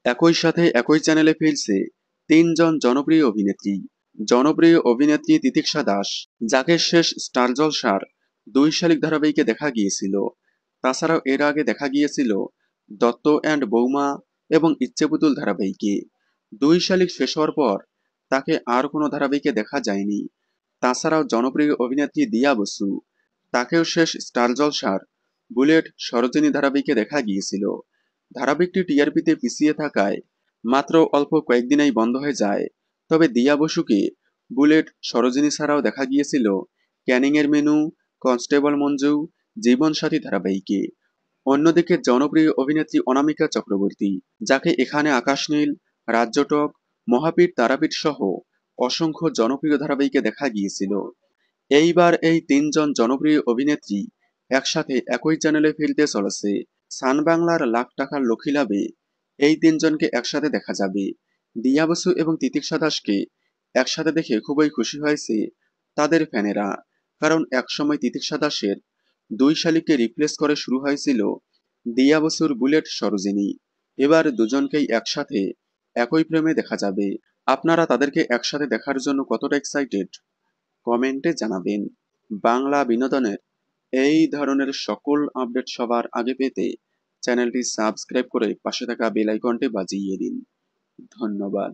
একই সাথে একই চ্যানেলে ফিরছে তিনজন জনপ্রিয় অভিনেত্রী। জনপ্রিয় অভিনেত্রী তিতিক্ষা দাস, যাকে শেষ স্টার জলসার ২ শালিক ধারাবাহিকে দেখা গিয়েছিল। তাছাড়াও এর আগে দেখা গিয়েছিল দত্ত অ্যান্ড বৌমা এবং ইচ্ছেপুতুল ধারাবাহিকে। ২ শালিক শেষ হওয়ার পর তাকে আর কোনো ধারাবাহিকে দেখা যায়নি। তাছাড়াও জনপ্রিয় অভিনেত্রী দিয়া বসু, তাকেও শেষ স্টার জলসার বুলেট সরোজিনী ধারাবাহিকে দেখা গিয়েছিল। ধারাবাহিকটি টিআরপিতে পিছিয়ে থাকায় মাত্র অল্প কয়েকদিনেই বন্ধ হয়ে যায়। তবে দিয়া বসুকে বুলেট সরোজিনী ছাড়াও দেখা গিয়েছিল ক্যানিংয়ের মেনু, কনস্টেবল মঞ্জু, জীবনসাথী ধারাবাহিকে। অন্যদিকে জনপ্রিয় অভিনেত্রী অনামিকা চক্রবর্তী, যাকে এখানে আকাশ নীল, রাজ্যটক, মহাপীর তারাপীঠ সহ অসংখ্য জনপ্রিয় ধারাবাহিকে দেখা গিয়েছিল। এইবার এই তিনজন জনপ্রিয় অভিনেত্রী একসাথে একই চ্যানেলে ফিরতে চলেছে। সান বাংলার লাখ টাকার লক্ষ্মী লাভে এই তিনজনকে একসাথে দেখা যাবে। দিয়া বসু এবং তিতিক্ষা দাসকে একসাথে দেখে খুবই খুশি হয়েছে তাদের ফ্যানেরা। কারণ একসময় তিতিক্ষা দাসের ২ শালিককে রিপ্লেস করে শুরু হয়েছিল দিয়া বসুর বুলেট সরোজিনী। এবার দুজনকেই একসাথে একই ফ্রেমে দেখা যাবে। আপনারা তাদেরকে একসাথে দেখার জন্য কতটা এক্সাইটেড কমেন্টে জানাবেন। বাংলা বিনোদনের এই ধরনের সকল আপডেট সবার আগে পেতে চ্যানেলটি সাবস্ক্রাইব করে পাশে থাকা বেল আইকনটি বাজিয়ে দিন। ধন্যবাদ।